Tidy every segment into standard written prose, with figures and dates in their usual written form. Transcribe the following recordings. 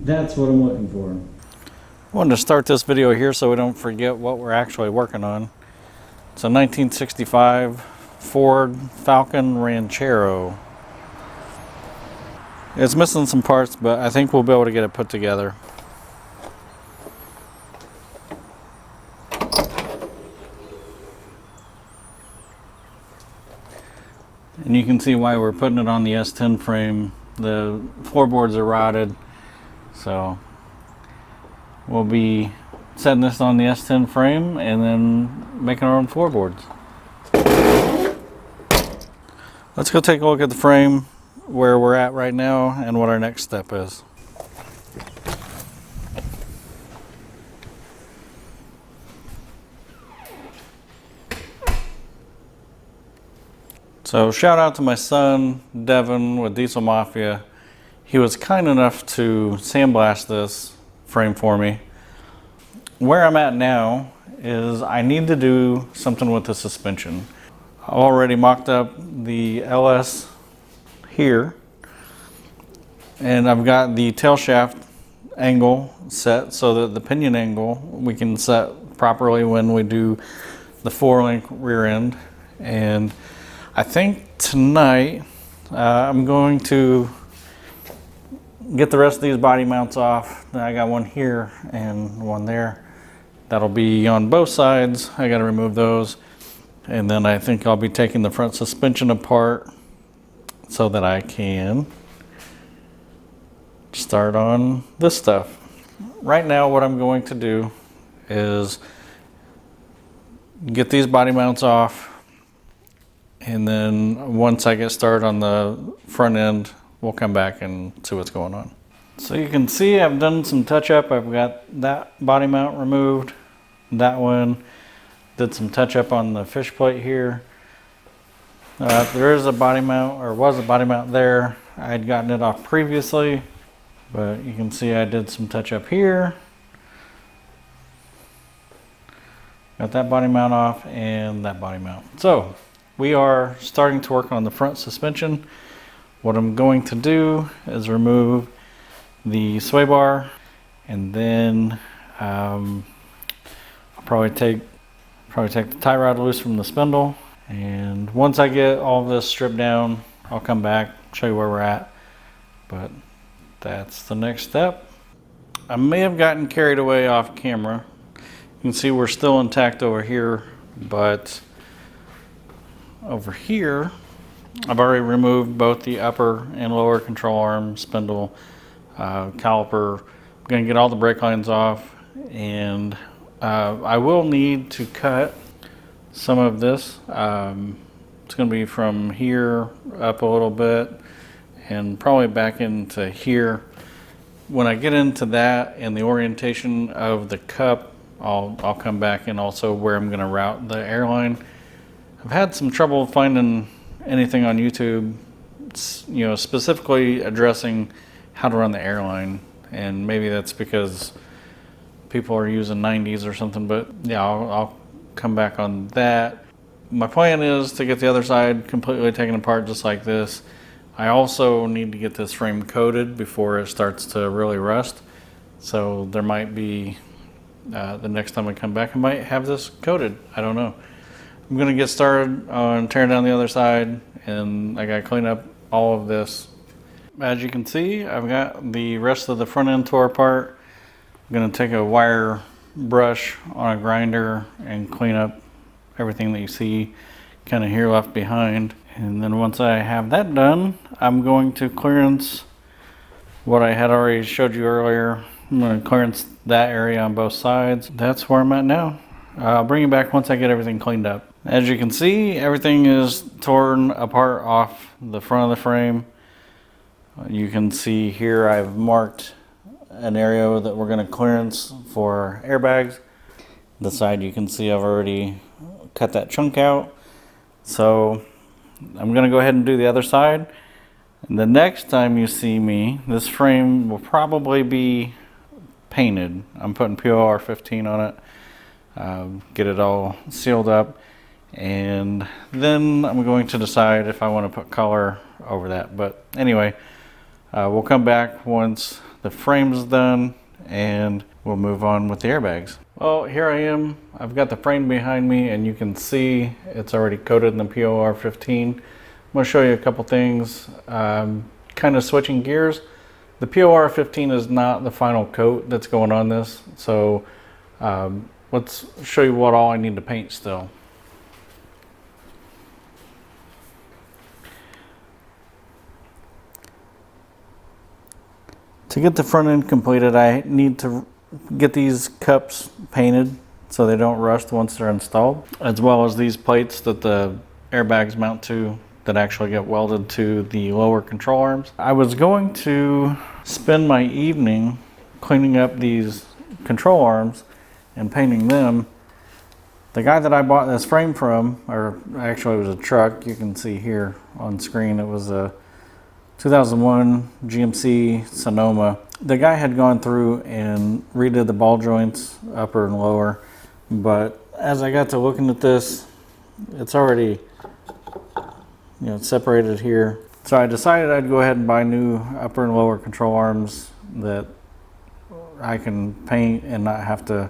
That's what I'm looking for. I wanted to start this video here so we don't forget what we're actually working on. It's a 1965 Ford Falcon Ranchero. It's missing some parts, but I think we'll be able to get it put together. And you can see why we're putting it on the S10 frame. The floorboards are rotted, so we'll be setting this on the S10 frame and then making our own floorboards. Let's go take a look at the frame, where we're at right now, and what our next step is. So shout out to my son, Devin with Diesel Mafia. He was kind enough to sandblast this frame for me. Where I'm at now is I need to do something with the suspension. I already mocked up the LS here, and I've got the tail shaft angle set so that the pinion angle we can set properly when we do the 4-link rear end. And I think tonight I'm going to get the rest of these body mounts off. I got one here and one there. That'll be on both sides. I got to remove those. And then I think I'll be taking the front suspension apart so that I can start on this stuff. Right now what I'm going to do is get these body mounts off, and then once I get started on the front end, we'll come back and see what's going on. So you can see I've done some touch up. I've got that body mount removed, that one. Did some touch up on the fish plate here. There is a body mount, or was a body mount there. I had gotten it off previously, but you can see I did some touch up here. Got that body mount off and that body mount. So we are starting to work on the front suspension. What I'm going to do is remove the sway bar, and then I'll probably take the tie rod loose from the spindle. And once I get all of this stripped down, I'll come back, show you where we're at. But that's the next step. I may have gotten carried away off camera. You can see we're still intact over here, but over here, I've already removed both the upper and lower control arm, spindle, caliper. I'm gonna get all the brake lines off, and I will need to cut some of this. It's gonna be from here up a little bit and probably back into here. When I get into that and the orientation of the cup, I'll come back and also where I'm gonna route the airline. I've had some trouble finding anything on YouTube, you know, specifically addressing how to run the airline, and maybe that's because people are using 90s or something, but yeah, I'll come back on that. My plan is to get the other side completely taken apart just like this. I also need to get this frame coated before it starts to really rust, so there might be the next time I come back I might have this coated. I don't know. I'm gonna get started on tearing down the other side, and I gotta clean up all of this. As you can see, I've got the rest of the front end tore apart. I'm gonna take a wire brush on a grinder and clean up everything that you see kind of here left behind. And then once I have that done, I'm going to clearance what I had already showed you earlier. I'm gonna clearance that area on both sides. That's where I'm at now. I'll bring you back once I get everything cleaned up. As you can see, everything is torn apart off the front of the frame. You can see here I've marked an area that we're going to clearance for airbags. The side you can see I've already cut that chunk out. So I'm going to go ahead and do the other side. And the next time you see me, this frame will probably be painted. I'm putting POR 15 on it. Get it all sealed up, and then I'm going to decide if I want to put color over that. But anyway, we'll come back once the frame's done, and we'll move on with the airbags. Well, here I am. I've got the frame behind me, and you can see it's already coated in the POR 15. I'm going to show you a couple things. Kind of switching gears. The POR 15 is not the final coat that's going on this, so let's show you what all I need to paint still. To get the front end completed, I need to get these cups painted so they don't rust once they're installed, as well as these plates that the airbags mount to that actually get welded to the lower control arms. I was going to spend my evening cleaning up these control arms and painting them. The guy that I bought this frame from, or actually it was a truck, you can see here on screen, it was a 2001 GMC Sonoma. The guy had gone through and redid the ball joints, upper and lower, but as I got to looking at this, it's already, separated here. So I decided I'd go ahead and buy new upper and lower control arms that I can paint and not have to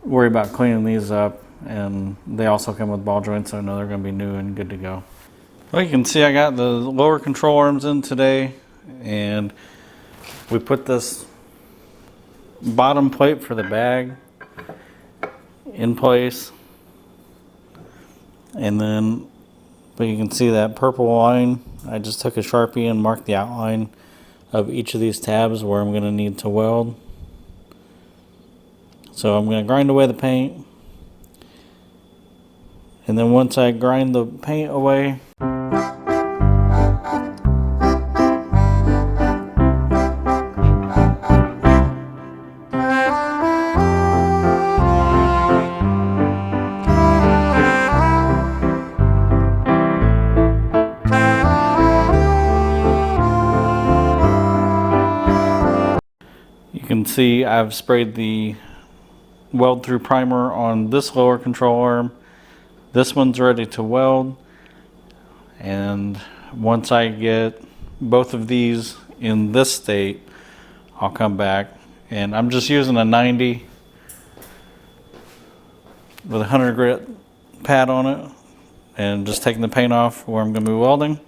worry about cleaning these up. And they also come with ball joints, so I know they're going to be new and good to go. Well, you can see I got the lower control arms in today, and we put this bottom plate for the bag in place, and then but you can see that purple line. I just took a Sharpie and marked the outline of each of these tabs where I'm going to need to weld. So I'm going to grind away the paint, and then once I grind the paint away, you can see I've sprayed the weld through primer on this lower control arm. This one's ready to weld, and once I get both of these in this state, I'll come back, and I'm just using a 90 with a 100 grit pad on it and just taking the paint off where I'm going to be welding.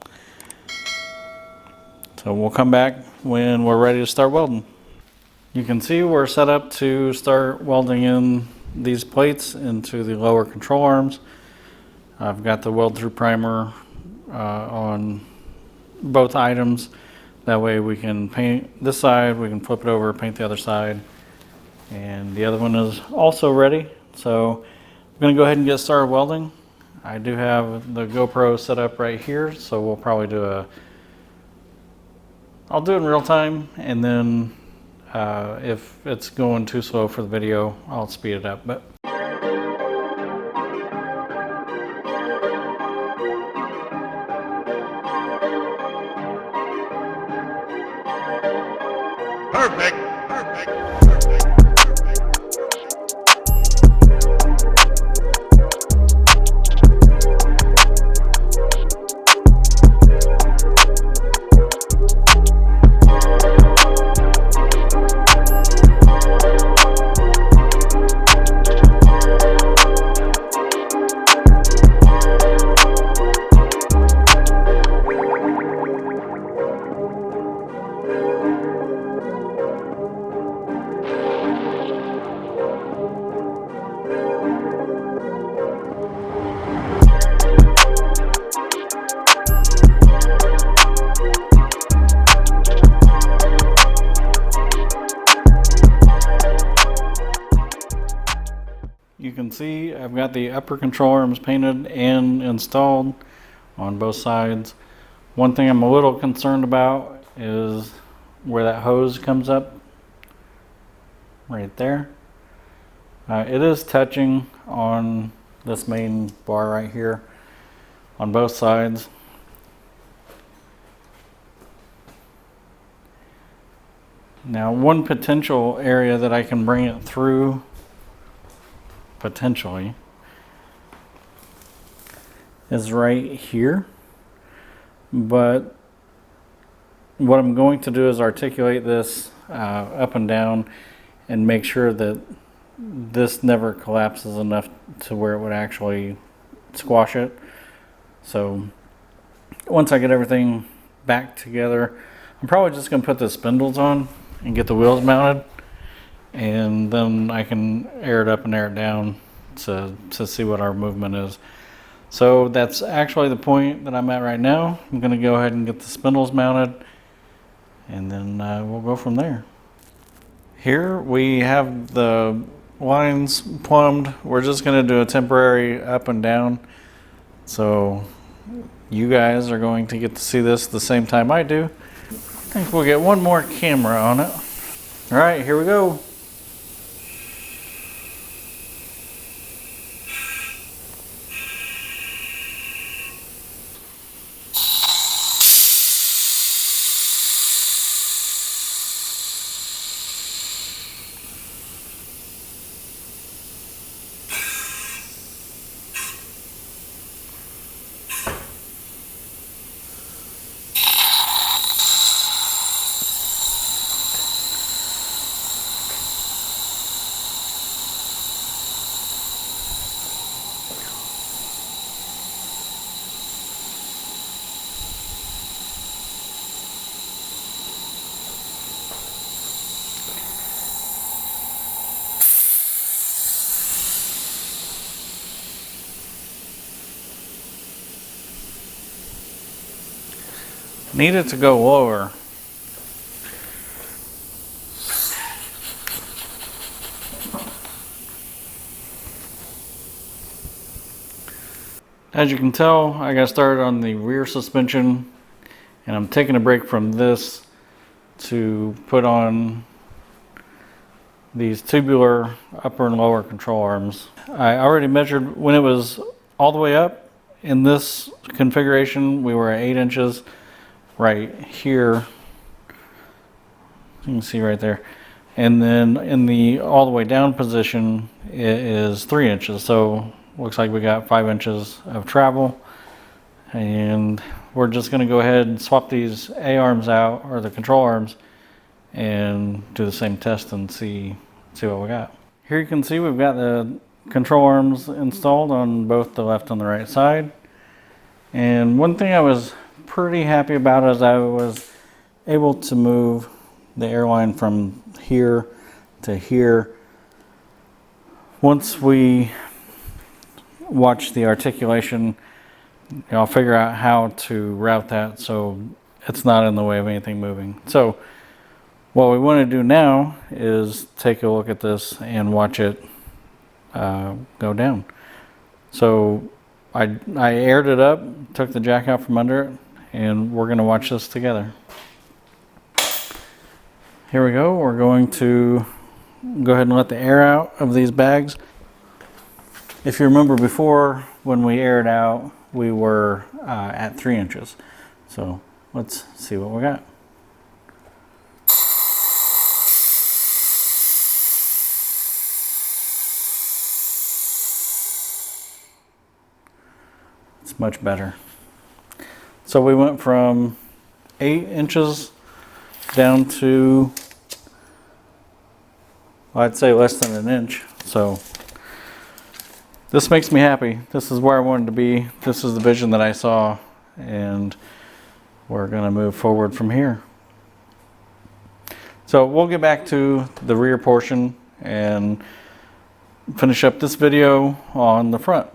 So we'll come back when we're ready to start welding. You can see we're set up to start welding in these plates into the lower control arms. I've got the weld through primer on both items. That way we can paint this side, we can flip it over, paint the other side. And the other one is also ready. So I'm going to go ahead and get started welding. I do have the GoPro set up right here, so we'll probably do I'll do it in real time, and then if it's going too slow for the video, I'll speed it up. But perfect. you can see I've got the upper control arms painted and installed on both sides. One thing I'm a little concerned about is where that hose comes up right there. It is touching on this main bar right here on both sides. Now, one potential area that I can bring it through potentially is right here, but what I'm going to do is articulate this up and down and make sure that this never collapses enough to where it would actually squash it. So once I get everything back together, I'm probably just going to put the spindles on and get the wheels mounted, and then I can air it up and air it down to see what our movement is. So that's actually the point that I'm at right now. I'm going to go ahead and get the spindles mounted, and then we'll go from there. Here we have the lines plumbed. We're just going to do a temporary up and down. So you guys are going to get to see this the same time I do. I think we'll get one more camera on it. All right, here we go. Need it to go lower. As you can tell, I got started on the rear suspension, and I'm taking a break from this to put on these tubular upper and lower control arms. I already measured when it was all the way up. In this configuration, we were at 8 inches. Right here, you can see right there, and then in the all the way down position it is 3 inches. So looks like we got 5 inches of travel, and we're just going to go ahead and swap these A arms out, or the control arms, and do the same test and see what we got. Here you can see we've got the control arms installed on both the left and the right side. And one thing I was pretty happy about is I was able to move the airline from here to here. Once we watch the articulation, I'll figure out how to route that so it's not in the way of anything moving. So what we want to do now is take a look at this and watch it go down. So I aired it up, took the jack out from under it, and we're going to watch this together. Here we go. We're going to go ahead and let the air out of these bags. If you remember before, when we aired out, we were at 3 inches. So let's see what we got. It's much better. So we went from 8 inches down to, well, I'd say less than an inch. So this makes me happy. This is where I wanted to be. This is the vision that I saw, and we're going to move forward from here. So we'll get back to the rear portion and finish up this video on the front.